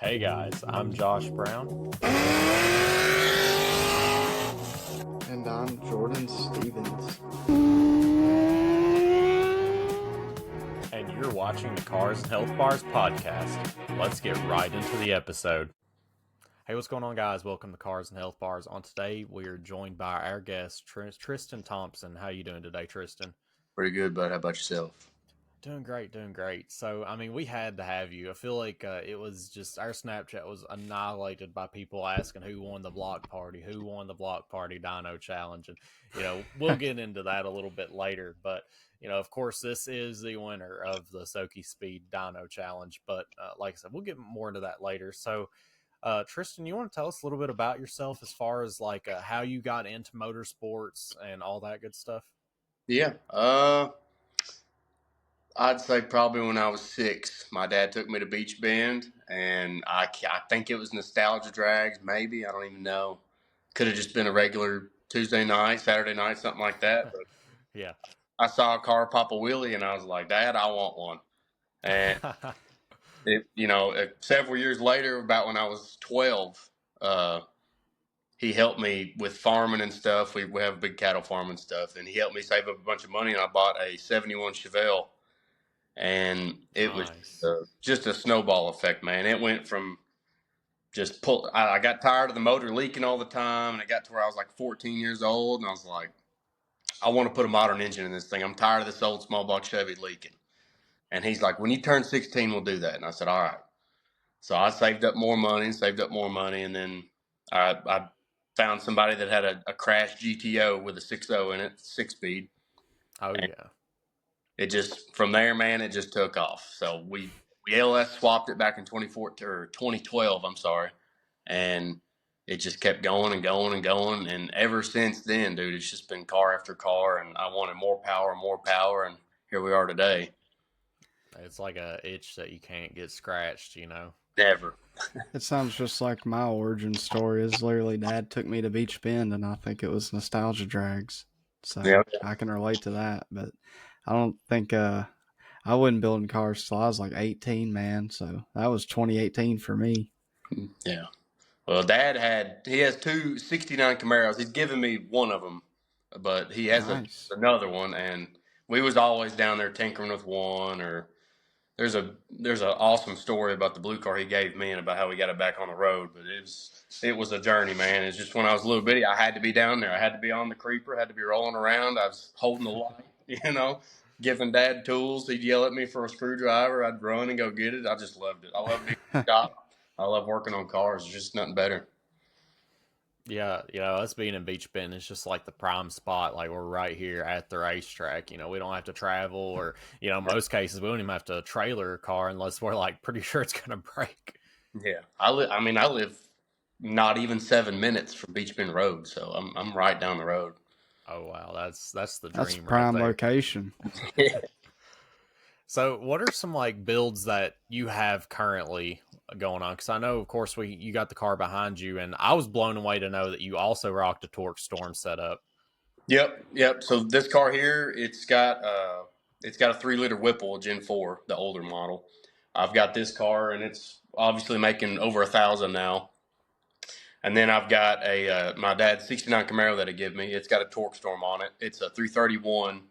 Hey guys, I'm Josh Brown. And I'm Jordan Stevens. And you're watching the Cars and Health Bars podcast. Let's get right into the episode. Hey, what's going on, guys? Welcome to Cars and Health Bars. On today, we are joined by our guest, Tristan Thompson. How you doing today, Tristan? Pretty good, bud. How about yourself? Doing great. So, we had to have you. I feel like it was just, our Snapchat was annihilated by people asking who won the block party dyno challenge. And, we'll get into that a little bit later. But, of course, this is the winner of the Soki Speed dyno challenge. But like I said, we'll get more into that later. So, Tristan, you want to tell us a little bit about yourself as far as like how you got into motorsports and all that good stuff? Yeah. I'd say probably when I was 6, my dad took me to Beach Bend, and I think it was nostalgia drags, maybe. I don't even know. Could have just been a regular Tuesday night, Saturday night, something like that. But Yeah. I saw a car pop a wheelie, and I was like, Dad, I want one. And, several years later, about when I was 12, he helped me with farming and stuff. We have a big cattle farm and stuff, and he helped me save up a bunch of money, and I bought a 71 Chevelle. And it was just a snowball effect, man. It went from I got tired of the motor leaking all the time, and it got to where I was like 14 years old, and I was like, I want to put a modern engine in this thing. I'm tired of this old small block Chevy leaking. And he's like, when you turn 16, we'll do that. And I said, all right. So I saved up more money, and then I found somebody that had a crashed GTO with a 6.0 in it, 6-speed. Oh, yeah. It just, from there, man, it just took off. So we LS swapped it back in 2012, I'm sorry. And it just kept going and going and going. And ever since then, dude, it's just been car after car. And I wanted more power. And here we are today. It's like a itch that you can't get scratched, Never. It sounds just like my origin story. Is literally Dad took me to Beach Bend, and I think it was nostalgia drags. So Yeah. I can relate to that. But I don't think I wasn't building cars till I was like 18, man. So that was 2018 for me. Yeah. Well, Dad has two 69 Camaros. He's given me one of them, but he has another one, and we was always down there tinkering with one. Or there's an awesome story about the blue car he gave me and about how we got it back on the road. But it was a journey, man. It's just when I was a little bitty, I had to be down there. I had to be on the creeper, had to be rolling around. I was holding the light, giving Dad tools. He'd yell at me for a screwdriver. I'd run and go get it. I just loved it. I loved it. I love working on cars. There's just nothing better. Yeah, us being in Beach Bend is just like the prime spot. Like, we're right here at the racetrack. We don't have to travel, or, in most cases, we don't even have to trailer a car unless we're like pretty sure it's going to break. Yeah. I live not even 7 minutes from Beach Bend Road. So I'm right down the road. Oh, wow. That's the dream. That's prime location. So what are some like builds that you have currently going on? Because I know, of course, you got the car behind you, and I was blown away to know that you also rocked a Torque Storm setup. Yep. So this car here, it's got a 3-liter Whipple Gen 4, the older model. I've got this car, and it's obviously making over 1,000 now. And then I've got my dad's 69 Camaro that he gave me. It's got a Torque Storm on it. It's a 331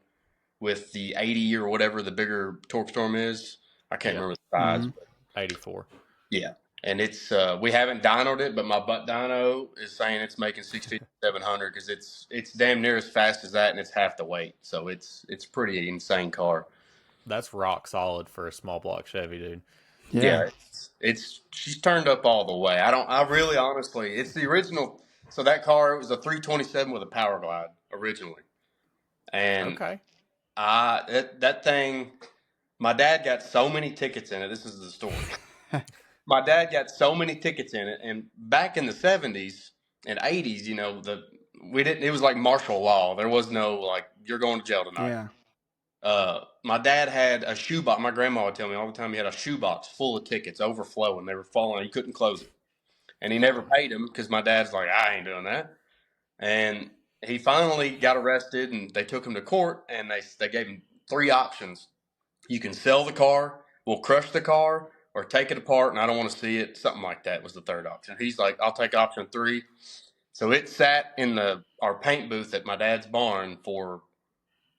with the 80 or whatever the bigger Torque Storm is. I can't remember the size. Mm-hmm. But 84. Yeah. And it's we haven't dynoed it, but my butt dyno is saying it's making 650, 700 because it's damn near as fast as that, and it's half the weight. So it's pretty insane car. That's rock solid for a small block Chevy, dude. Yeah, she's turned up all the way. I really honestly, it's the original. So that car, it was a 327 with a Power Glide originally. And okay. That thing, my dad got so many tickets in it. This is the story. My dad got so many tickets in it, and back in the 70s and 80s, it was like martial law. There was no like, you're going to jail tonight. Yeah. My dad had a shoebox. My grandma would tell me all the time he had a shoebox full of tickets overflowing. They were falling. He couldn't close it. And he never paid them because my dad's like, I ain't doing that. And he finally got arrested, and they took him to court, and they gave him 3 options. You can sell the car, we'll crush the car, or take it apart and I don't want to see it. Something like that was the third option. He's like, I'll take option 3. So it sat in our paint booth at my dad's barn for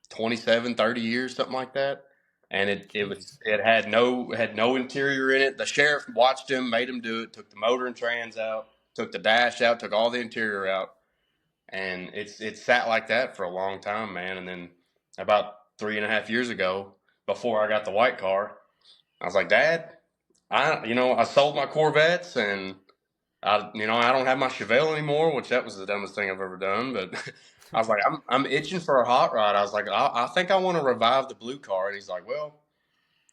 27, 30 years, something like that. And it had no interior in it. The sheriff watched him, made him do it, took the motor and trans out, took the dash out, took all the interior out. And it sat like that for a long time, man. And then about 3.5 years ago, before I got the white car, I was like, Dad, I sold my Corvettes and I don't have my Chevelle anymore, which that was the dumbest thing I've ever done. But I was like, I'm itching for a hot rod. I was like, I think I want to revive the blue car. And he's like, well,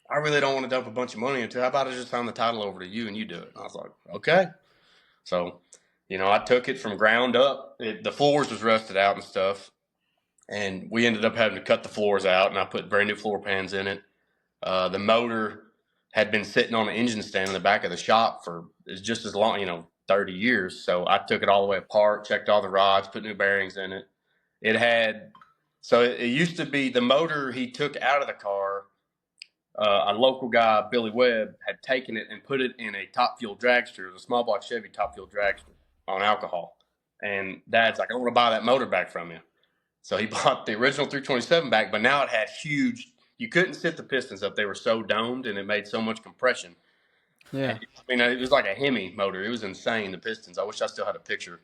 I really don't want to dump a bunch of money into it. How about I just sign the title over to you and you do it? And I was like, okay. So, I took it from ground up. The floors was rusted out and stuff. And we ended up having to cut the floors out, and I put brand new floor pans in it. The motor had been sitting on an engine stand in the back of the shop for just as long, 30 years. So I took it all the way apart, checked all the rods, put new bearings in it. It used to be the motor he took out of the car. A local guy, Billy Webb, had taken it and put it in a top fuel dragster, it was a small block Chevy top fuel dragster on alcohol. And Dad's like, I want to buy that motor back from you. So he bought the original 327 back, but now it had huge. You couldn't sit the pistons up; they were so domed, and it made so much compression. Yeah, it was like a Hemi motor. It was insane. The pistons. I wish I still had a picture.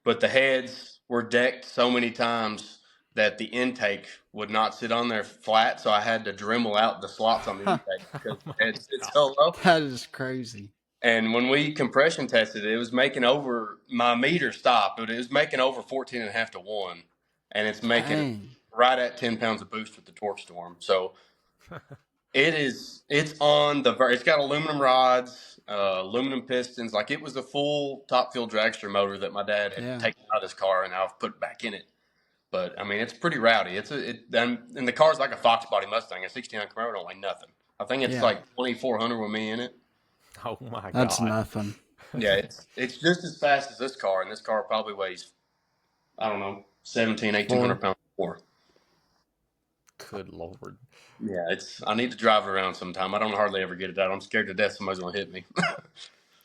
But the heads were decked so many times that the intake would not sit on there flat, so I had to Dremel out the slots on the intake because the heads sit so low. that is crazy. And when we compression tested it, it was making over, my meter stopped, but it was making over 14.5 to 1. And it's making right at 10 pounds of boost with the torque storm. So it's got aluminum rods, aluminum pistons. Like it was a full top fuel dragster motor that my dad had taken out of his car and I've put back in it. But I mean, it's pretty rowdy. And the car's like a Fox body Mustang. A 69 Camaro don't weigh nothing. I think it's like 2,400 with me in it. Oh my God. That's nothing. Yeah, it's just as fast as this car, and this car probably weighs, I don't know, 1,800 pounds more. Good Lord. Yeah, I need to drive it around sometime. I don't hardly ever get it out. I'm scared to death somebody's going to hit me.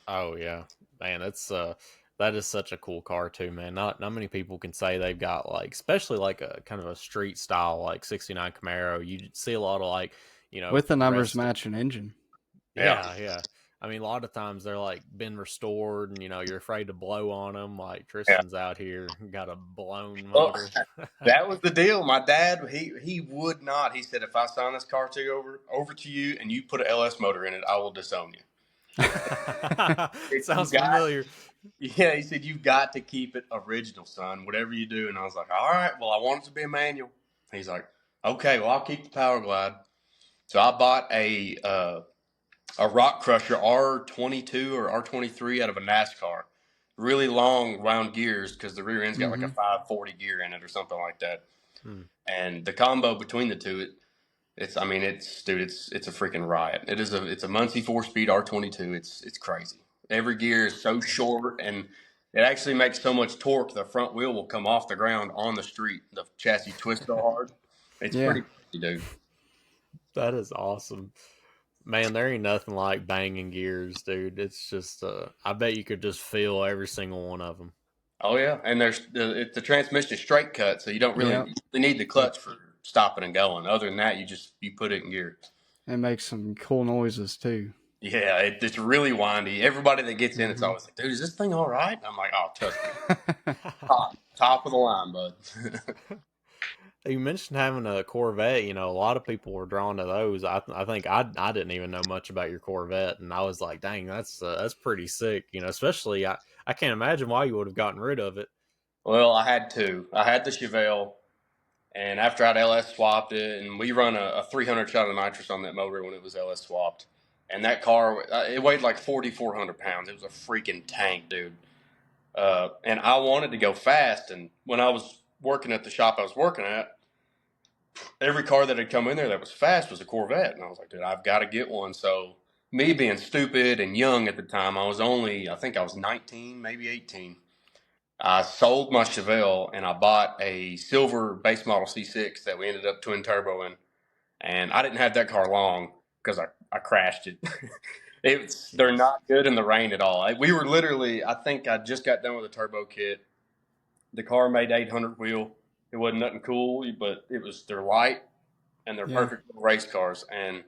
Oh yeah, man, that is such a cool car too, man. Not many people can say they've got especially a kind of a street style 69 Camaro. You see a lot of with the numbers matching engine. Yeah. I mean, a lot of times they're been restored, and you're afraid to blow on them. Like Tristan's out here got a blown motor. That was the deal. My dad, he would not. He said, if I sign this car over to you and you put an LS motor in it, I will disown you. It sounds familiar. Yeah, he said, you've got to keep it original, son, whatever you do. And I was like, all right, well, I want it to be a manual. He's like, okay, well, I'll keep the Power Glide. So I bought a Rock Crusher R22 or R23 out of a NASCAR. Really long round gears because the rear end's got like a 540 gear in it or something like that. And the combo between the two, it's a freaking riot. It's a Muncie 4-speed R22. It's crazy. Every gear is so short, and it actually makes so much torque the front wheel will come off the ground on the street. The chassis twists so hard. It's pretty crazy, dude. That is awesome. Man, there ain't nothing like banging gears, dude. It's just, I bet you could just feel every single one of them. Oh, yeah. And the transmission is straight cut, so you don't really need the clutch for stopping and going. Other than that, you put it in gear. It makes some cool noises, too. Yeah, it's really windy. Everybody that gets in, it's always like, dude, is this thing all right? I'm like, oh, trust me. Top of the line, bud. You mentioned having a Corvette. A lot of people were drawn to those. I think I didn't even know much about your Corvette, and I was like, dang, that's pretty sick. Especially I can't imagine why you would have gotten rid of it. Well, I had to. I had the Chevelle, and after I'd LS swapped it, and we run a 300 shot of nitrous on that motor when it was LS swapped. And that car, it weighed like 4,400 pounds. It was a freaking tank, dude. And I wanted to go fast. And when I was working at the shop I was working at, every car that had come in there that was fast was a Corvette. And I was like, dude, I've got to get one. So me being stupid and young at the time, I think I was 19, maybe 18. I sold my Chevelle and I bought a silver base model C6 that we ended up twin turbo in. And I didn't have that car long. because I crashed it. They're not good in the rain at all. We were literally, I think I just got done with a turbo kit. The car made 800 wheel. It wasn't nothing cool, but they're light and they're perfect little race cars. And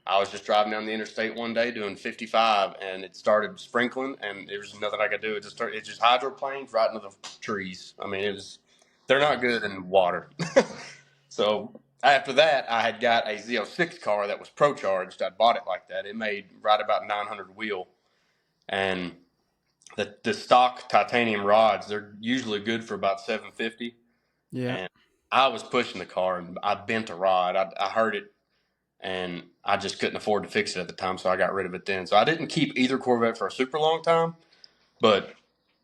I was just driving down the interstate one day doing 55, and it started sprinkling, and there was nothing I could do. It just hydroplaned right into the trees. I mean, they're not good in water. So after that, I had got a Z06 car that was pro charged. I bought it like that. It made right about 900 wheel, and the stock titanium rods, they're usually good for about 750. Yeah. And I was pushing the car, and I bent a rod. I heard it, and I just couldn't afford to fix it at the time, so I got rid of it then. So I didn't keep either Corvette for a super long time, but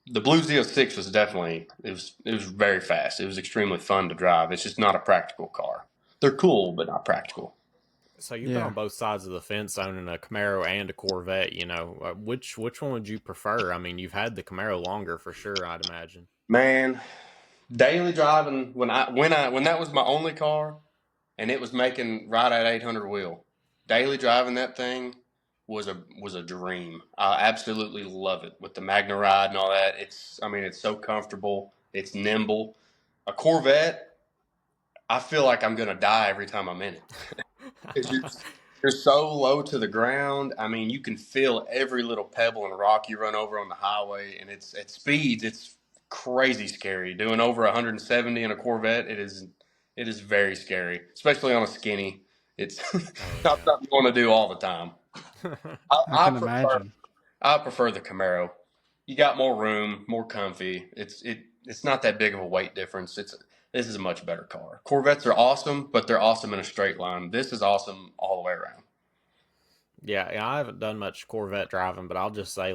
the Blue Z06 was definitely, it was very fast. It was extremely fun to drive. It's just not a practical car. They're cool, but not practical. So you've been on both sides of the fence owning a Camaro and a Corvette. Which one would you prefer? I mean, you've had the Camaro longer for sure, I'd imagine. Man, daily driving when that was my only car, and it was making right at 800 wheel. Daily driving that thing was a dream. I absolutely love it with the Magna Ride and all that. It's so comfortable. It's nimble. A Corvette, I feel like I'm gonna die every time I'm in it. 'Cause you're so low to the ground. I mean, you can feel every little pebble and rock you run over on the highway, and it's at speeds. It's crazy scary. Doing over 170 in a Corvette, it is very scary, especially on a skinny. It's not something you want to do all the time. I can imagine. I prefer the Camaro. You got more room, more comfy. It's not that big of a weight difference. This is a much better car. Corvettes are awesome, but they're awesome in a straight line. This is awesome all the way around. Yeah, I haven't done much Corvette driving, but I'll just say,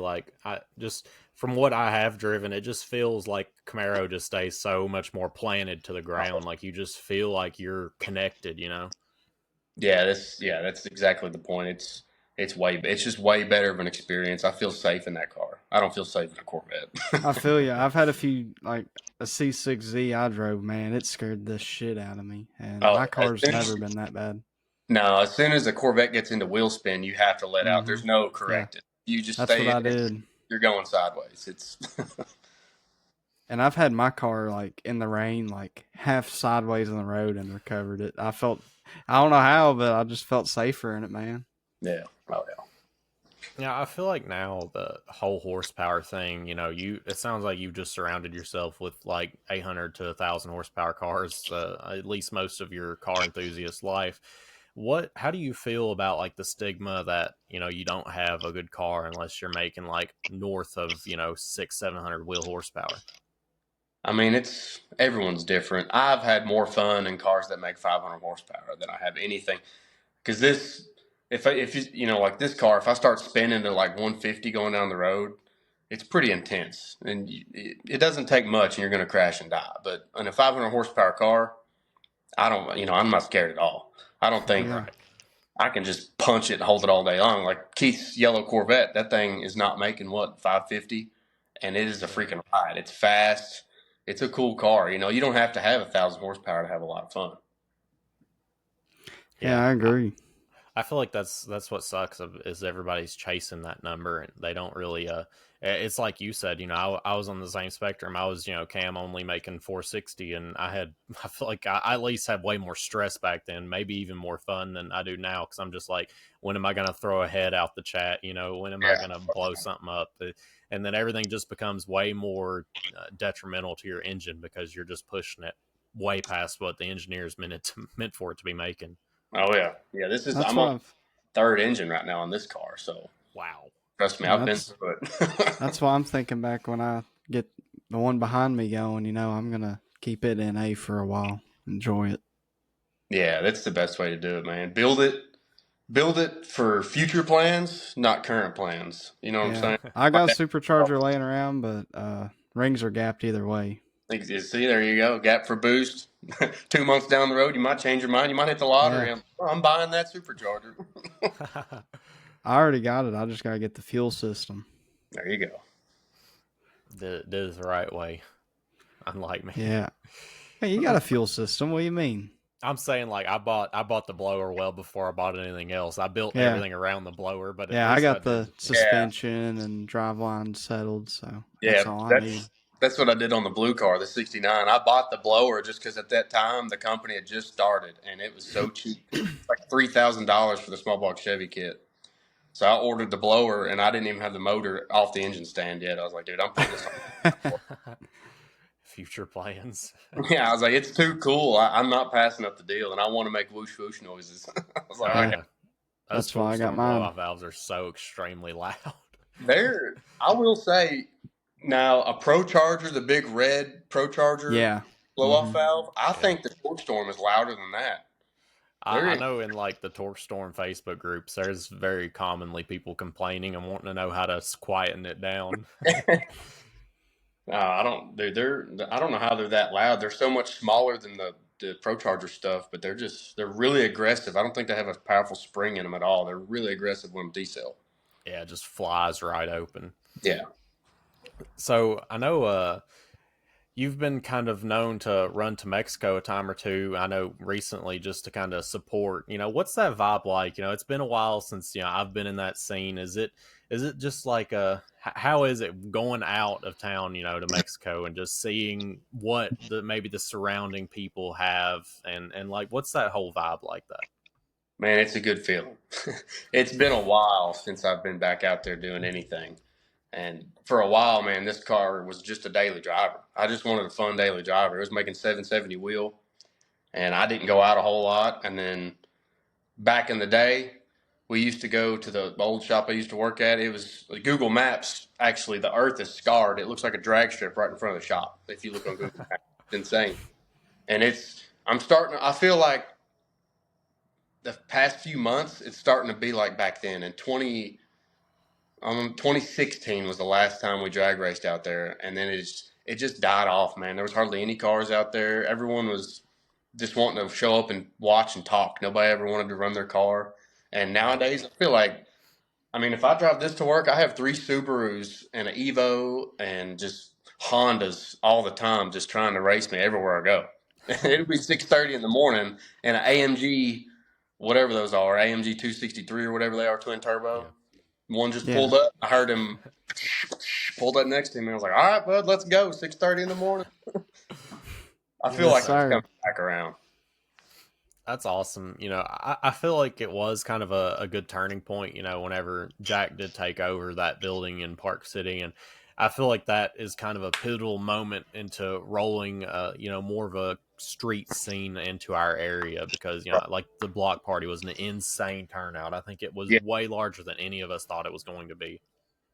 from what I have driven, it just feels like Camaro just stays so much more planted to the ground. Like you just feel like you're connected, Yeah, that's exactly the point. It's just way better of an experience. I feel safe in that car. I don't feel safe in a Corvette. I feel you. I've had a few, like a C6Z I drove, man, it scared the shit out of me. And my car's never been that bad. No, as soon as a Corvette gets into wheel spin, you have to let out. There's no correcting. Yeah. You just That's stay what I in it. did. You're going sideways. It's And I've had my car like in the rain, like half sideways on the road and recovered it. I don't know how, but I just felt safer in it, man. Yeah. Oh yeah. Yeah, I feel like now the whole horsepower thing, it sounds like you've just surrounded yourself with like 800 to 1,000 horsepower cars, at least most of your car enthusiast life. How do you feel about like the stigma that, you don't have a good car unless you're making like north of, 600-700 wheel horsepower? I mean, everyone's different. I've had more fun in cars that make 500 horsepower than I have anything. Because if you like this car, if I start spinning to like 150 going down the road, it's pretty intense, and it doesn't take much, and you're going to crash and die. But in a 500 horsepower car, I'm not scared at all. I don't think I can just punch it and hold it all day long. Like Keith's yellow Corvette, that thing is not making 550, and it is a freaking ride. It's fast. It's a cool car. You don't have to have 1,000 horsepower to have a lot of fun. Yeah, I agree. I feel like that's what sucks is everybody's chasing that number and they don't really it's like you said, I was on the same spectrum. I was, cam only making 460, and I feel like I at least had way more stress back then, maybe even more fun than I do now, because I'm just like, when am I going to throw a head out the chat? When am I going to blow something up? And then everything just becomes way more detrimental to your engine because you're just pushing it way past what the engineers meant for it to be making. Oh yeah. I'm on third engine right now on this car, so wow. Trust me, I've been through it. That's why I'm thinking back when I get the one behind me going, I'm gonna keep it in A for a while. Enjoy it. Yeah, that's the best way to do it, man. Build it for future plans, not current plans. You know what I'm saying? I got a supercharger laying around, but rings are gapped either way. See, there you go. Gap for boost. 2 months down the road, you might change your mind. You might hit the lottery. Yeah. I'm buying that supercharger. I already got it. I just got to get the fuel system. There you go. That is the right way. Unlike me. Yeah. Hey, you got a fuel system. What do you mean? I'm saying like I bought the blower well before I bought anything else. I built Yeah. everything around the blower, but at Yeah, I least I got did. the suspension and driveline settled, so that's Yeah, all I need. that's what I did on the blue car, the '69. I bought the blower just because at that time the company had just started and it was so cheap, it's like $3,000 for the small block Chevy kit. So I ordered the blower and I didn't even have the motor off the engine stand yet. I was like, dude, I'm putting this on. Future plans. Yeah, I was like, it's too cool. I'm not passing up the deal, and I want to make whoosh whoosh noises. I was like, Oh all Yeah. right. yeah, those That's why I got storm mine. blowout valves are so extremely loud. I will say, now a Pro Charger, the big red Pro Charger Yeah. blow off valve, I Yeah. think the Torque Storm is louder than that. I know in like the Torque Storm Facebook groups, there's very commonly people complaining and wanting to know how to quieten it down. I don't, I don't know how they're that loud. They're so much smaller than the Pro Charger stuff, but they're really aggressive. I don't think they have a powerful spring in them at all. They're really aggressive when decel. Yeah, it just flies right open. Yeah. So I know you've been kind of known to run to Mexico a time or two. I know recently just to kind of support, what's that vibe like? It's been a while since, I've been in that scene. Is it just like how is it going out of town, to Mexico and just seeing what maybe the surrounding people have and like, what's that whole vibe like that? Man, it's a good feeling. It's been a while since I've been back out there doing anything. And for a while, man, this car was just a daily driver. I just wanted a fun daily driver. It was making 770 wheel, and I didn't go out a whole lot. And then back in the day, we used to go to the old shop I used to work at. It was Google Maps. Actually, the earth is scarred. It looks like a drag strip right in front of the shop. If you look on Google Maps, it's insane. And I feel like the past few months, it's starting to be like back then. In 2016 was the last time we drag raced out there, and then it just died off, man. There was hardly any cars out there. Everyone was just wanting to show up and watch and talk. Nobody ever wanted to run their car. And nowadays, I feel like, I mean, if I drive this to work, I have 3 Subarus and an Evo and just Hondas all the time, just trying to race me everywhere I go. It'll be 6:30 in the morning, and an AMG, whatever those are, AMG 263 or whatever they are, twin turbo. Yeah. One just pulled up. I heard him pulled up next to me. I was like, all right, bud, let's go. 6:30 in the morning. I feel like I'm coming back around. That's awesome. I feel like it was kind of a good turning point, whenever Jack did take over that building in Park City. And I feel like that is kind of a pivotal moment into rolling, more of a street scene into our area because, like the block party was an insane turnout. I think it was way larger than any of us thought it was going to be.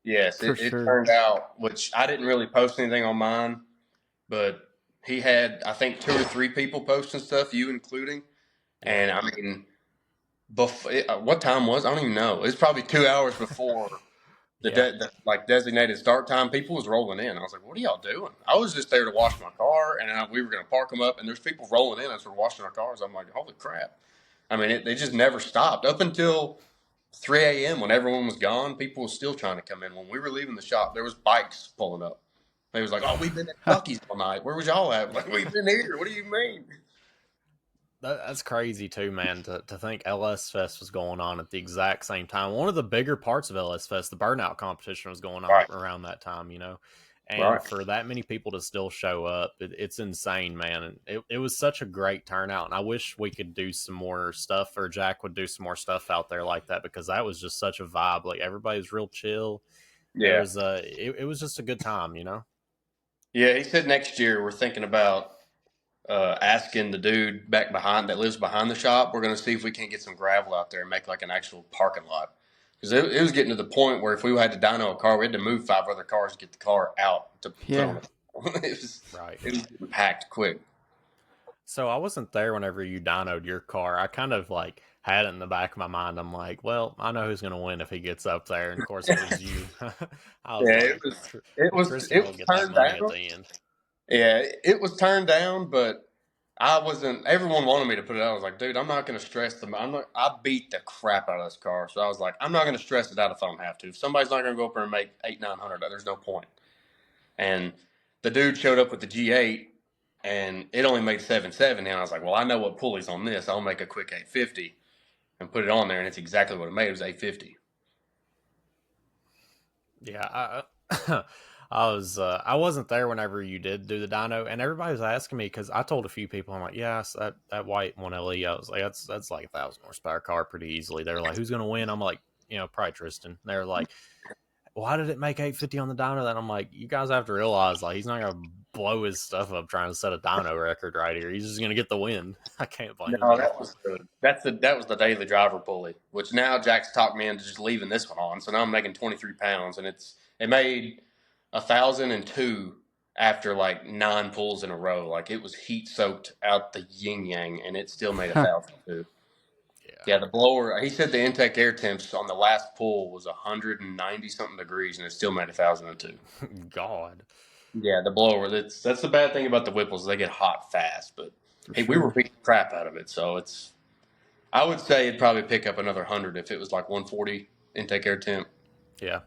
Yes, it turned out, which I didn't really post anything on mine, but he had, I think, 2 or 3 people posting stuff, you including. And I mean, what time was I don't even know. It was probably 2 hours before the designated start time. People was rolling in. I was like, "What are y'all doing?" I was just there to wash my car, and we were going to park them up. And there's people rolling in as we're washing our cars. I'm like, "Holy crap!" I mean, they just never stopped up until 3 a.m. when everyone was gone. People were still trying to come in. When we were leaving the shop, there was bikes pulling up. They was like, "Oh, we've been at Buc-ee's all night. Where was y'all at?" I'm like, we've been here. What do you mean? That's crazy too, man, to think LS Fest was going on at the exact same time. One of the bigger parts of LS Fest, the burnout competition, was going on around that time, and for that many people to still show up, it's insane, man. And it was such a great turnout, and I wish we could do some more stuff, or Jack would do some more stuff out there like that, because that was just such a vibe. Like, everybody's real chill. Yeah. It was just a good time, Yeah, he said next year we're thinking about asking the dude back behind that lives behind the shop. We're going to see if we can't get some gravel out there and make like an actual parking lot. Because it was getting to the point where if we had to dyno a car, we had to move 5 other cars to get the car out to put on it. It was getting packed quick. So I wasn't there whenever you dynoed your car. I kind of like had it in the back of my mind. I'm like, well, I know who's going to win if he gets up there. And of course, it was you. It was turned down at the end. Yeah, it was turned down, but I wasn't. Everyone wanted me to put it out. I was like, dude, I'm not going to stress them. I beat the crap out of this car, so I was like, I'm not going to stress it out if I don't have to. If somebody's not going to go up there and make $800-900, there's no point. And the dude showed up with the G8, and it only made 770. And I was like, well, I know what pulley's on this. I'll make a quick 850 and put it on there, and it's exactly what it made. It was 850. Yeah, I wasn't there whenever you did do the dyno, and everybody was asking me because I told a few people, I'm like, yes, that white 1LE, I was like, that's like 1,000 horsepower car pretty easily. They're like, who's gonna win? I'm like, probably Tristan. And they're like, why did it make 850 on the dyno? Then I'm like, you guys have to realize, like, he's not gonna blow his stuff up trying to set a dyno record right here. He's just gonna get the win. I can't blame him. No, that was the daily driver pulley, which now Jack's talked me into just leaving this one on. So now I'm making 23 pounds, and it made 1,002 after like 9 pulls in a row. Like it was heat soaked out the yin yang, and it still made 1,002. Yeah, the blower. He said the intake air temps on the last pull was 190 something degrees, and it still made 1,002. God. Yeah, the blower. That's the bad thing about the Whipples. They get hot fast, but hey, we were beating the crap out of it. So I would say it'd probably pick up another 100 if it was like 140 intake air temp. Yeah.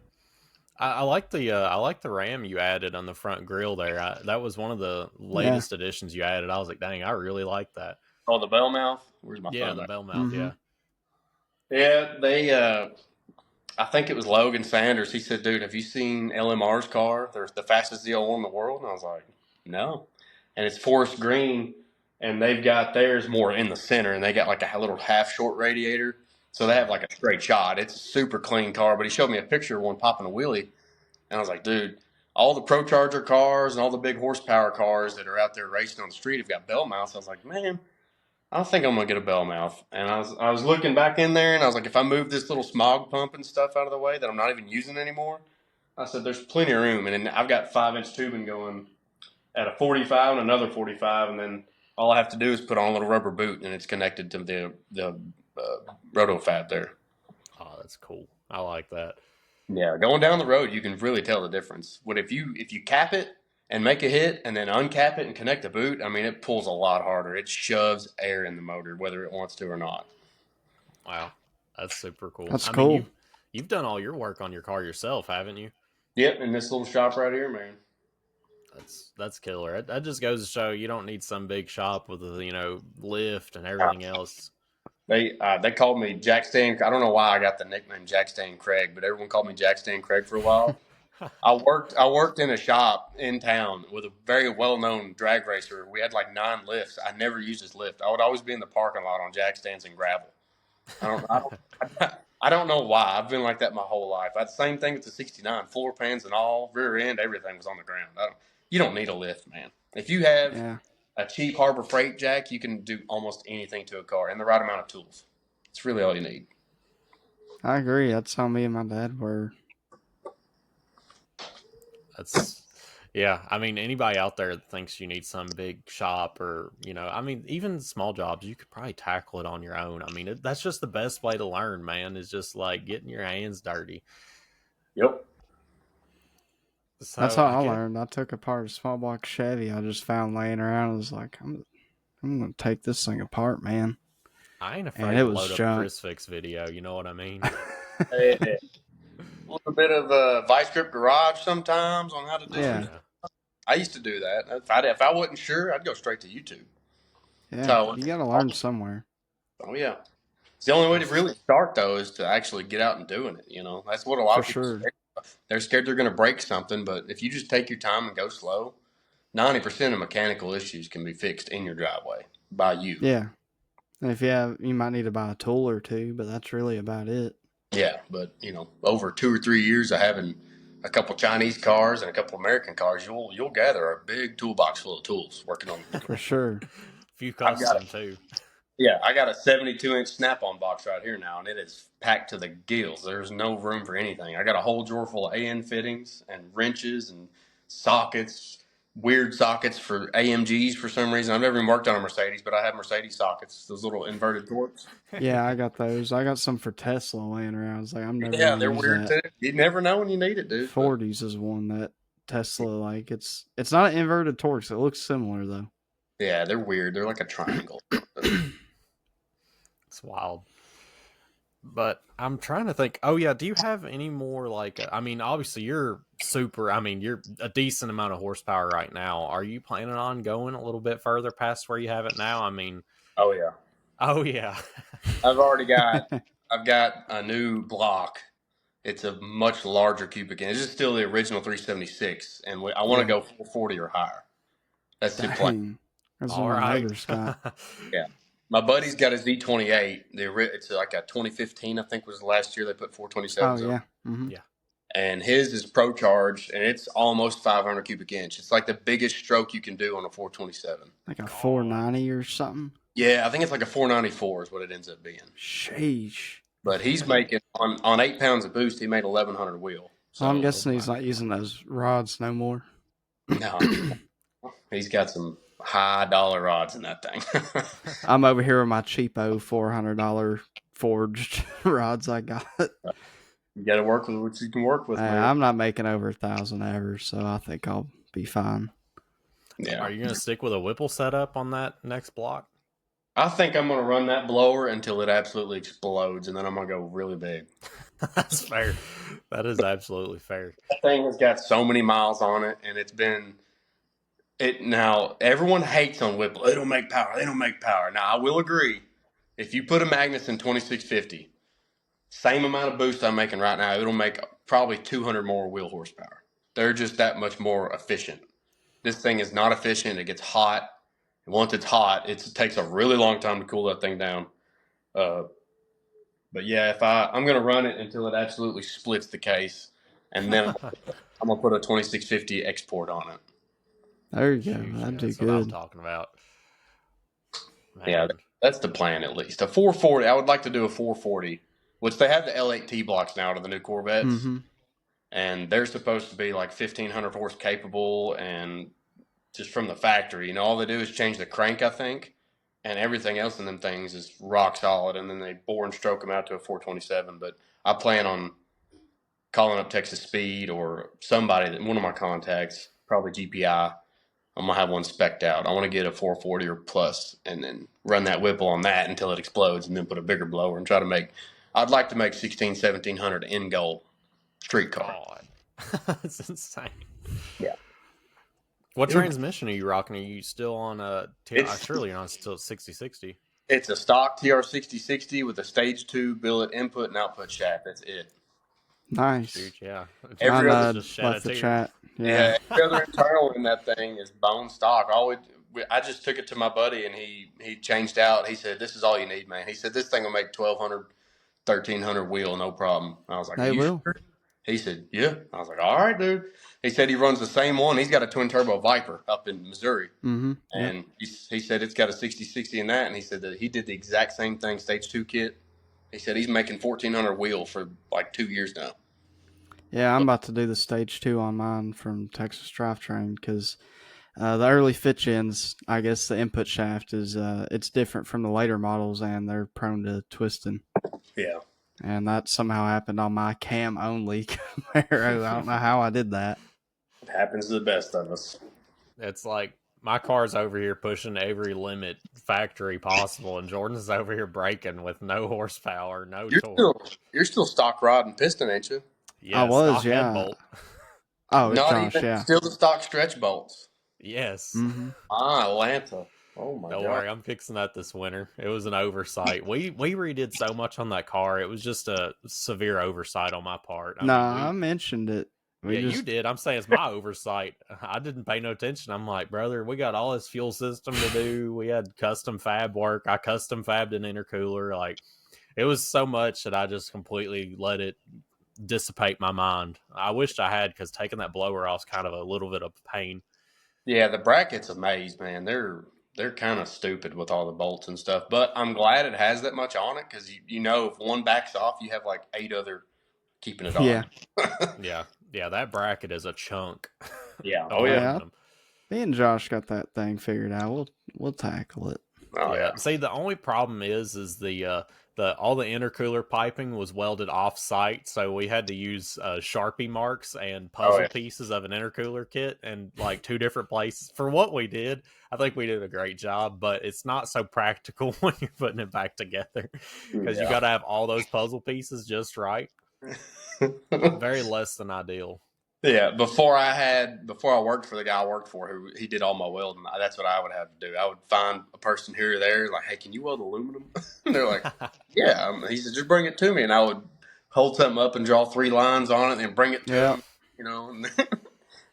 I like the ram you added on the front grille there. That was one of the latest additions you added. I was like, dang, I really like that. Oh, the bell mouth. Where's my phone? The bell mouth. Mm-hmm. Yeah, they. I think it was Logan Sanders. He said, "Dude, have you seen LMR's car? They're the fastest ZL1 in the world." And I was like, "No." And it's forest green, and they've got theirs more in the center, and they got like a little half short radiator, so they have like a straight shot. It's a super clean car. But he showed me a picture of one popping a wheelie, and I was like, "Dude, all the Pro Charger cars and all the big horsepower cars that are out there racing on the street have got bell mounts." I was like, "Man, I think I'm gonna get a bell mouth." And I was looking back in there, and I was like, if I move this little smog pump and stuff out of the way that I'm not even using anymore, I said there's plenty of room. And then I've got 5-inch tubing going at a 45 and another 45, and then all I have to do is put on a little rubber boot, and it's connected to the roto fab there. Oh, that's cool. I like that. Yeah, going down the road, you can really tell the difference. What if you cap it and make a hit and then uncap it and connect the boot? I mean, it pulls a lot harder. It shoves air in the motor, whether it wants to or not. Wow, that's super cool. That's cool. Mean, you've done all your work on your car yourself, haven't you? Yep, in this little shop right here, man. That's killer. That just goes to show you don't need some big shop with a lift and everything else. They called me Jack Stan. I don't know why I got the nickname Jack Stan Craig, but everyone called me Jack Stan Craig for a while. I worked in a shop in town with a very well-known drag racer. We had like 9 lifts. I never used his lift. I would always be in the parking lot on jack stands and gravel. I don't know why. I've been like that my whole life. I had the same thing with the 69. Floor pans and all, rear end, everything was on the ground. You don't need a lift, man. If you have a cheap Harbor Freight jack, you can do almost anything to a car and the right amount of tools. It's really all you need. I agree. That's how me and my dad were. Yeah. I mean, anybody out there that thinks you need some big shop or, even small jobs, you could probably tackle it on your own. I mean, that's just the best way to learn, man, is just like getting your hands dirty. Yep. So that's how I learned. I took apart a small block Chevy I just found laying around. I was like, I'm going to take this thing apart, man. I ain't afraid to load up a Chris Fix video. You know what I mean? A little bit of Vice Grip Garage sometimes on how to do it. I used to do that. If I wasn't sure, I'd go straight to YouTube. Yeah, so, you got to learn somewhere. Oh, yeah. It's the only way to really start, though, is to actually get out and doing it. That's what a lot of people say. They're scared they're going to break something, but if you just take your time and go slow, 90% of mechanical issues can be fixed in your driveway by you. Yeah. And if you might need to buy a tool or two, but that's really about it. Yeah, but, over 2 or 3 years of having a couple Chinese cars and a couple American cars, you'll gather a big toolbox full of tools working on it. For sure. A few custom, too. Yeah, I got a 72-inch snap-on box right here now, and it is packed to the gills. There's no room for anything. I got a whole drawer full of AN fittings and wrenches and sockets, weird sockets for AMGs for some reason. I've never even worked on a Mercedes, but I have Mercedes sockets, those little inverted Torx. Yeah, I got those. I got some for Tesla laying around. I was like, I'm never Yeah, they're weird too. You never know when you need it, dude. 40s is one that Tesla, it's not an inverted Torx. It looks similar, though. Yeah, they're weird. They're like a triangle. It's wild. But I'm trying to think. Oh yeah, do you have any more like? I mean, obviously you're super. I mean, you're a decent amount of horsepower right now. Are you planning on going a little bit further past where you have it now? I mean, Oh yeah, oh yeah, I've got a new block. It's a much larger cubic inch. This is still the original 376, and I want to Yeah. go 440 or higher. That's the plan. Dang. That's all what my right. neighbor's got. Yeah. My buddy's got a Z28. It's like a 2015, I think was the last year they put 427s Oh, on. yeah. Mm-hmm. Yeah. And his is pro charged, and it's almost 500 cubic inch. It's like the biggest stroke you can do on a 427. Like a 490 or something. Yeah, I think it's like a 494 is what it ends up being. Sheesh. But he's making on 8 pounds of boost, he made 1100 wheel. So I'm guessing he's not using those rods no more. No, he's got some high dollar rods in that thing. I'm over here with my cheapo $400 forged rods I got. You got to work with what you can work with. Man. I'm not making over 1,000 ever, so I think I'll be fine. Yeah. Are you gonna stick with a Whipple setup on that next block? I think I'm going to run that blower until it absolutely explodes, and then I'm going to go really big. That's fair. That is absolutely fair. That thing has got so many miles on it, and it's been it now. Everyone hates on Whipple. They don't make power. They don't make power. Now I will agree. If you put a Magnuson 2650, same amount of boost I'm making right now, it'll make probably 200 more wheel horsepower. They're just that much more efficient. This thing is not efficient. It gets hot. And once it's hot, it takes a really long time to cool that thing down. But yeah, I'm going to run it until it absolutely splits the case, and then I'm going to put a 2650 export on it. There you go. Shoot, That'd do that's what I'm good. talking about. Man. Yeah, that's the plan at least. A 440. I would like to do a 440, which they have the L8T blocks now to the new Corvettes, Mm-hmm. and they're supposed to be like 1,500 horse capable, and just from the factory, all they do is change the crank, I think, and everything else in them things is rock solid, and then they bore and stroke them out to a 427. But I plan on calling up Texas Speed or somebody, one of my contacts, probably GPI. I'm going to have one spec'd out. I want to get a 440 or plus and then run that Whipple on that until it explodes, and then put a bigger blower and try to make – I'd like to make 1,1700 in goal street car. God. That's insane. Yeah. What transmission are you rocking? Are you still on surely you're not still 6060. It's a stock TR6060 with a stage 2 billet input and output shaft. That's it. Nice. Shoot, yeah. Every Mine, other just shed left a the tear. chat. Yeah, every other internal in that thing is bone stock. I just took it to my buddy, and he changed out. He said, "This is all you need, man." He said, "This thing will make 1,200, 1,300 wheel, no problem." I was like, They "You will. sure?" He said, "Yeah." I was like, "All right, dude." He said he runs the same one. He's got a twin turbo Viper up in Missouri, Mm-hmm. and he said it's got a 6060 in that, and he said that he did the exact same thing, stage 2 kit. He said he's making 1,400 wheel for like 2 years now. Yeah, I'm about to do the stage 2 on mine from Texas Drivetrain because the early fit gens, I guess the input shaft is it's different from the later models, and they're prone to twisting. Yeah. And that somehow happened on my cam only Camaro. I don't know how I did that. It happens to the best of us. It's like my car's over here pushing every limit factory possible, and Jordan's over here braking with no horsepower, no torque. You're still stock rod and piston, ain't you? Yeah, I was, stock yeah. head bolt. Oh, Not gosh, even yeah. still the stock stretch bolts. Yes. Mm-hmm. Atlanta. Oh my Don't god. worry, I'm fixing that this winter. It was an oversight. We redid so much on that car. It was just a severe oversight on my part. I mentioned it. You did. I'm saying it's my oversight. I didn't pay no attention. I'm like, brother, we got all this fuel system to do. We had custom fab work. I custom fabbed an intercooler. Like, it was so much that I just completely let it dissipate my mind. I wished I had, because taking that blower off was kind of a little bit of pain. Yeah, the bracket's a maze, man. They're kind of stupid with all the bolts and stuff. But I'm glad it has that much on it, because if one backs off, you have like 8 other keeping it on. Yeah. Yeah, that bracket is a chunk. Yeah. Oh yeah. Me and Josh got that thing figured out. We'll tackle it. Oh yeah. See, the only problem is the all the intercooler piping was welded off site, so we had to use Sharpie marks and puzzle pieces of an intercooler kit and like 2 different places. For what we did, I think we did a great job, but it's not so practical when you're putting it back together because you got to have all those puzzle pieces just right. Very less than ideal. Yeah, before I worked for the guy I worked for, who he did all my welding, that's what I would have to do. I would find a person here or there, like, hey, can you weld aluminum? And they're like, yeah. He said, just bring it to me, and I would hold something up and draw 3 lines on it and bring it to him. You know, and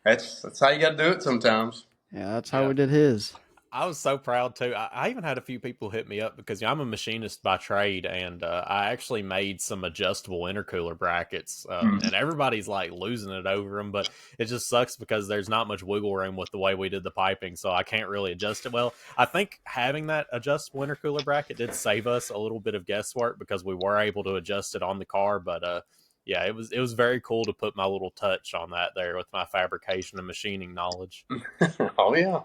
that's how you got to do it sometimes. Yeah, that's how we did his. I was so proud too. I even had a few people hit me up because I'm a machinist by trade, and I actually made some adjustable intercooler brackets, and everybody's like losing it over them. But it just sucks because there's not much wiggle room with the way we did the piping, so I can't really adjust it well. I think having that adjustable intercooler bracket did save us a little bit of guesswork because we were able to adjust it on the car. But yeah, it was very cool to put my little touch on that there with my fabrication and machining knowledge. Oh yeah.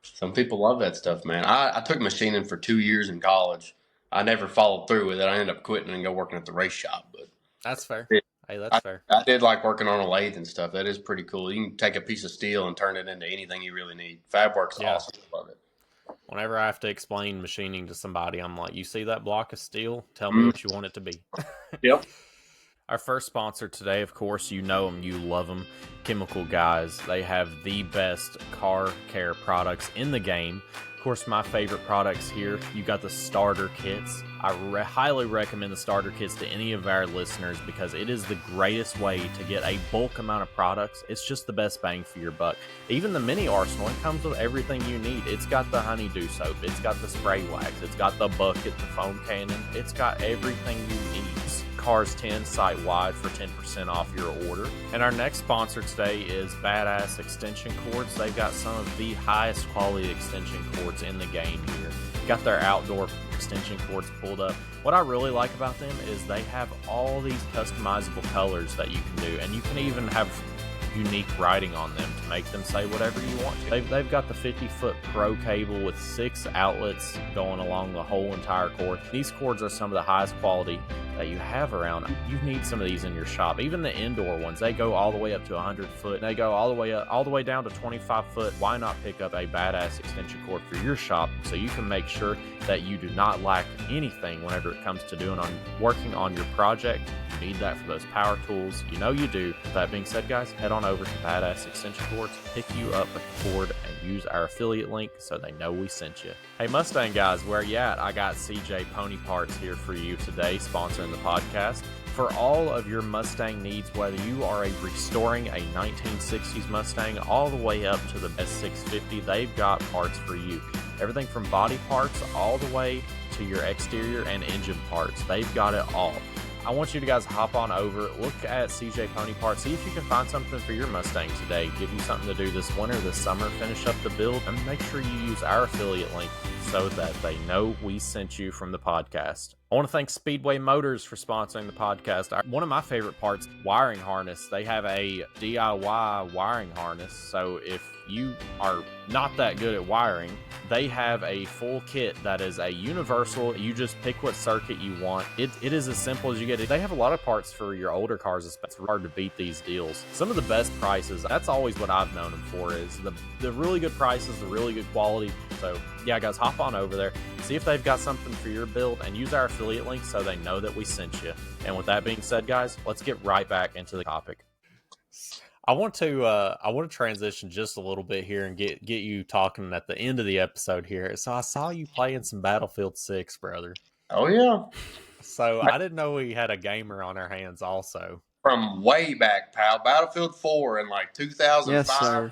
Some people love that stuff, man. I took machining for 2 years in college. I never followed through with it. I ended up quitting and go working at the race shop. But that's fair. Hey, that's fair. I did like working on a lathe and stuff. That is pretty cool. You can take a piece of steel and turn it into anything you really need. Fab work's awesome. I love it. Whenever I have to explain machining to somebody, I'm like, you see that block of steel? Tell me what you want it to be. Yep. Our first sponsor today, of course, you know them, you love them, Chemical Guys. They have the best car care products in the game. Of course, my favorite products here, you got the starter kits. I highly recommend the starter kits to any of our listeners because it is the greatest way to get a bulk amount of products. It's just the best bang for your buck. Even the mini arsenal, it comes with everything you need. It's got the honeydew soap, it's got the spray wax, it's got the bucket, the foam cannon, it's got everything you need. Cars 10 site-wide for 10% off your order. And our next sponsor today is Badass Extension Cords. They've got some of the highest quality extension cords in the game here. Got their outdoor extension cords pulled up. What I really like about them is they have all these customizable colors that you can do, and you can even have unique writing on them to make them say whatever you want to. They've got the 50-foot pro cable with 6 outlets going along the whole entire cord. These cords are some of the highest quality that you have around. You need some of these in your shop. Even the indoor ones, they go all the way up to 100 foot. They go all the way down to 25 foot. Why not pick up a badass extension cord for your shop so you can make sure that you do not lack anything whenever it comes to working on your project? You need that for those power tools. You know you do. With that being said, guys, head on over to Badass Extension Cords, pick you up a cord, and use our affiliate link so they know we sent you. Hey, Mustang guys, where you at? I got CJ Pony Parts here for you today, sponsoring the podcast. For all of your Mustang needs, whether you are restoring a 1960s Mustang all the way up to the S650, they've got parts for you. Everything from body parts all the way to your exterior and engine parts. They've got it all. I want you to guys hop on over, look at CJ Pony Parts, see if you can find something for your Mustang today, give you something to do this winter, this summer, finish up the build, and make sure you use our affiliate link so that they know we sent you from the podcast. I want to thank Speedway Motors for sponsoring the podcast. One of my favorite parts, wiring harness. They have a DIY wiring harness, so if you are not that good at wiring, they have a full kit that is a universal. You just pick what circuit you want. It is as simple as you get it. They have a lot of parts for your older cars. It's hard to beat these deals. Some of the best prices, that's always what I've known them for, is the really good prices, the really good quality. So yeah, guys, hop on over there, see if they've got something for your build, and use our affiliate link so they know that we sent you. And with that being said, guys, let's get right back into the topic. I want to transition just a little bit here and get you talking at the end of the episode here. So I saw you playing some Battlefield 6, brother. Oh yeah. So I didn't know we had a gamer on our hands also. From way back, pal. Battlefield 4 in like 2005. Yes, sir.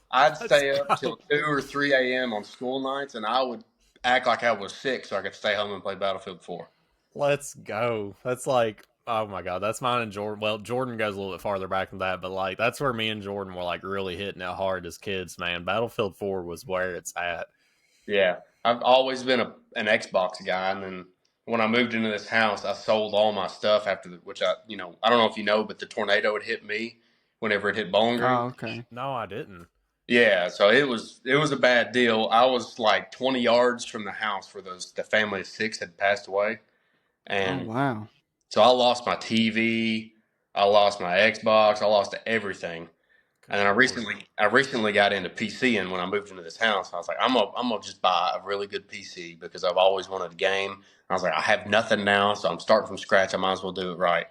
I'd stay up till 2 or 3 a.m. on school nights, and I would act like I was sick so I could stay home and play Battlefield 4. Let's go. That's like, oh my God, that's mine and Jordan. Well, Jordan goes a little bit farther back than that, but like that's where me and Jordan were like really hitting it hard as kids, man. Battlefield 4 was where it's at. Yeah. I've always been an Xbox guy, and then when I moved into this house, I sold all my stuff which I don't know if you know, but the tornado had hit me whenever it hit Bowling Green. Oh, okay. No, I didn't. Yeah, so it was a bad deal. I was like 20 yards from the house where the family of 6 had passed away. And wow. so I lost my TV, I lost my Xbox, I lost everything. And then I recently got into PC, and when I moved into this house, I was like, I'm gonna just buy a really good PC because I've always wanted a game. I was like, I have nothing now, so I'm starting from scratch. I might as well do it right.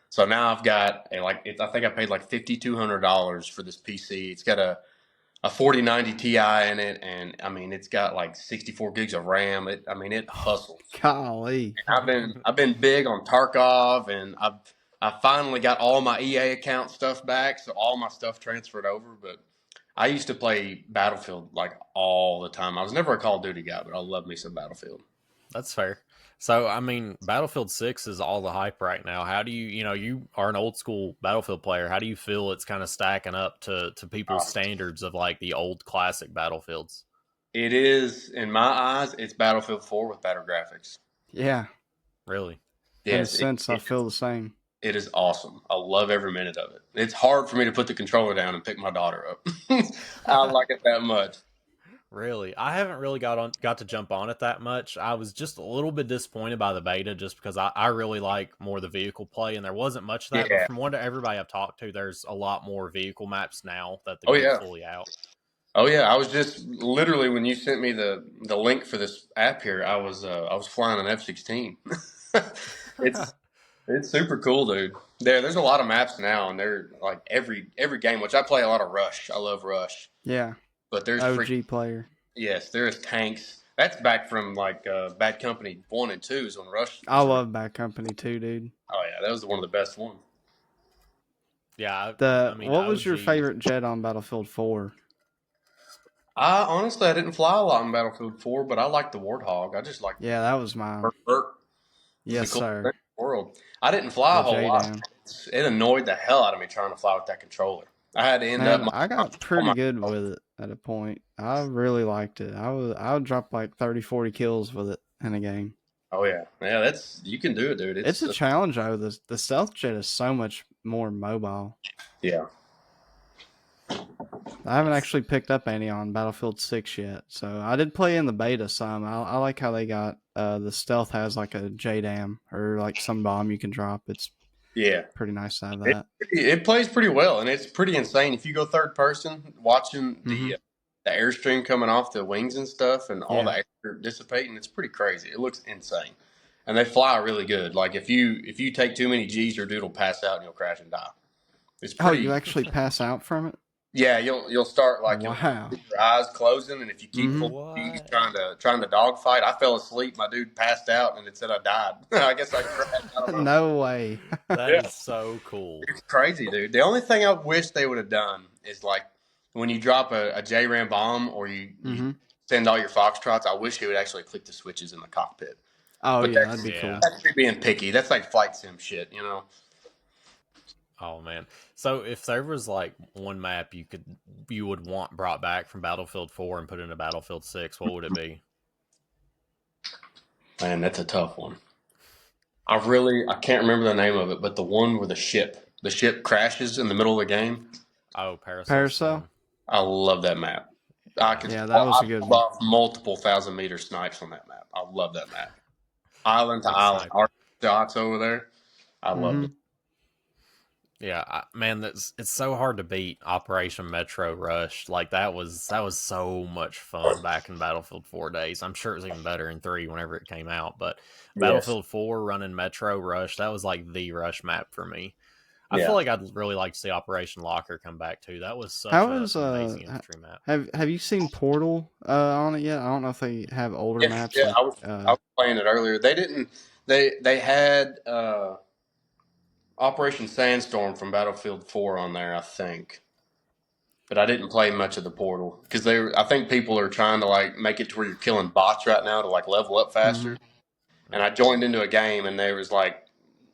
So now I've got I think I paid like $5,200 for this PC. It's got a 4090 Ti in it, and I mean it's got like 64 gigs of RAM. It hustles. Golly. I've been big on Tarkov, and I finally got all my EA account stuff back, so all my stuff transferred over. But I used to play Battlefield like all the time. I was never a Call of Duty guy, but I love me some Battlefield. That's fair. So, I mean, Battlefield 6 is all the hype right now. How do you are an old school Battlefield player. How do you feel it's kind of stacking up to people's standards of like the old classic Battlefields? It is, in my eyes, it's Battlefield 4 with better graphics. Yeah. Really? In a Yes, sense, I feel the same. it is awesome. I love every minute of it. It's hard for me to put the controller down and pick my daughter up. I like it that much. Really? I haven't really got to jump on it that much. I was just a little bit disappointed by the beta just because I really like more the vehicle play, and there wasn't much of that. Yeah. But from what everybody I've talked to, there's a lot more vehicle maps now that the Oh, game's yeah. fully out. Oh yeah, I was just literally when you sent me the link for this app here, I was flying an F-16. It's super cool, dude. There's a lot of maps now, and they're like every game, which I play a lot of Rush. I love Rush. Yeah. But there's OG player. Yes, there is tanks. That's back from like Bad Company 1 and 2 is when Rush. I love Bad Company too, dude. Oh yeah, that was one of the best ones. Yeah. What was your favorite jet on Battlefield 4? I didn't fly a lot in Battlefield 4, but I like the Warthog. I just like that was mine. Yes, sir. World. I didn't fly a whole lot. It annoyed the hell out of me trying to fly with that controller. I had to end up. I got pretty good with it at a point. I really liked it. I would drop like 30, 40 kills with it in a game. Oh yeah, you can do it, dude. It's a challenge though. The stealth jet is so much more mobile. Yeah. I haven't actually picked up any on Battlefield 6 yet, so I did play in the beta some. I like how they got the stealth has like a JDAM or like some bomb you can drop. It's pretty nice to have that. It plays pretty well, and it's pretty insane. If you go third person, watching the airstream coming off the wings and stuff, and all the air dissipating, it's pretty crazy. It looks insane, and they fly really good. Like if you take too many G's, your dude will pass out and you'll crash and die. It's pretty, you actually pass out from it? Yeah, you'll start like your eyes closing, and if you keep trying to dogfight, I fell asleep. My dude passed out, and it said I died. I guess I crashed. I don't know. No way. That is so cool. It's crazy, dude. The only thing I wish they would have done is like when you drop a JRAM bomb or you send all your Foxtrots, I wish he would actually click the switches in the cockpit. Oh, but that'd be cool. That's being picky. That's like flight sim shit, you know? Oh man! So if there was like one map you would want brought back from Battlefield 4 and put into Battlefield 6, what would it be? Man, that's a tough one. I can't remember the name of it, but the one where the ship crashes in the middle of the game. Oh, Parasol. Parasol. I love that map. That was a good one. Multiple 1,000-meter snipes on that map. I love that map. Island to island, our shots over there. I love it. Yeah, man, it's so hard to beat Operation Metro Rush. Like that was so much fun back in Battlefield 4 days. I'm sure it was even better in 3 whenever it came out. But Battlefield 4 running Metro Rush, that was like the Rush map for me. I feel like I'd really like to see Operation Locker come back too. That was such an amazing infantry map. Have you seen Portal on it yet? I don't know if they have older maps. Yeah, I was playing it earlier. They didn't. They had. Operation Sandstorm from Battlefield 4 on there, I think. But I didn't play much of the Portal because I think people are trying to like make it to where you're killing bots right now to like level up faster. And I joined into a game and there was like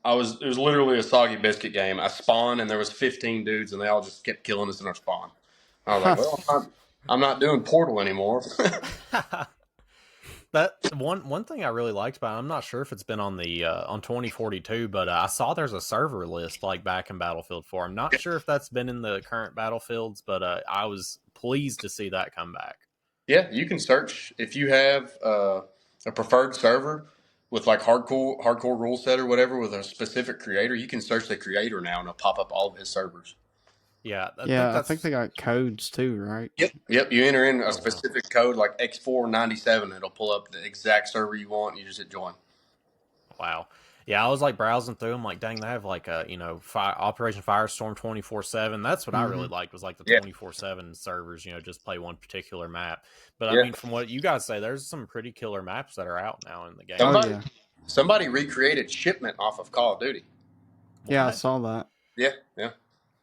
it was literally a soggy biscuit game. I spawned and there was 15 dudes and they all just kept killing us in our spawn. I was like, well, I'm not doing Portal anymore. That one thing I really liked about it, I'm not sure if it's been on the on 2042, but I saw there's a server list like back in Battlefield 4. I'm not sure if that's been in the current Battlefields, but I was pleased to see that come back. Yeah, you can search if you have a preferred server with like hardcore rule set or whatever with a specific creator, you can search the creator now and it'll pop up all of his servers. Yeah, I think they got codes too, right? Yep. You enter in a wow. specific code like X497, it'll pull up the exact server you want. And you just hit join. Wow. Yeah, I was like browsing through them, like, dang, they have like a Operation Firestorm 24/7. That's what I really liked, was like the 24/7 servers. Just play one particular map. But I mean, from what you guys say, there's some pretty killer maps that are out now in the game. Somebody recreated Shipment off of Call of Duty. Yeah, what? I saw that. Yeah.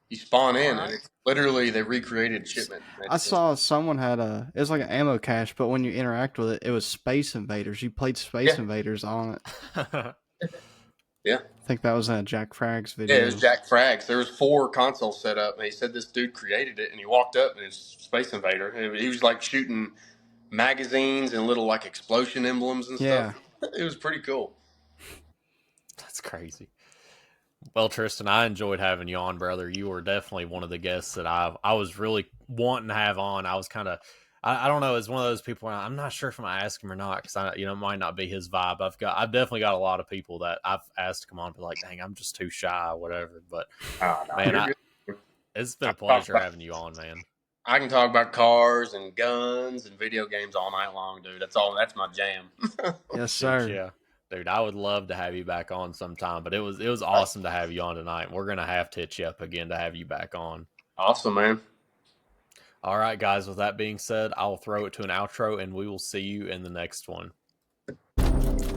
You spawn in, and it's literally they recreated Shipment. I saw someone had it was like an ammo cache, but when you interact with it, it was Space Invaders. You played Space Invaders on it. Yeah. I think that was in a Jack Frags video. Yeah, it was Jack Frags. There was 4 consoles set up, and he said this dude created it, and he walked up, and it's Space Invader. He was like shooting magazines and little like explosion emblems and stuff. It was pretty cool. That's crazy. Well, Tristan, I enjoyed having you on, brother. You were definitely one of the guests that I was really wanting to have on. I was kind of, I don't know, it's one of those people where I'm not sure if I'm gonna ask him or not, because it might not be his vibe. I've definitely got a lot of people that I've asked to come on, but like, dang, I'm just too shy, or whatever. But man, it's been a pleasure having you on, man. I can talk about cars and guns and video games all night long, dude. That's my jam. Yes, sir. Yeah. Dude, I would love to have you back on sometime, but it was awesome to have you on tonight. We're going to have to hit you up again to have you back on. Awesome, man. All right, guys, with that being said, I'll throw it to an outro, and we will see you in the next one.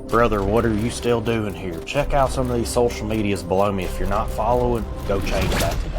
Brother, what are you still doing here? Check out some of these social medias below me. If you're not following, go change that today.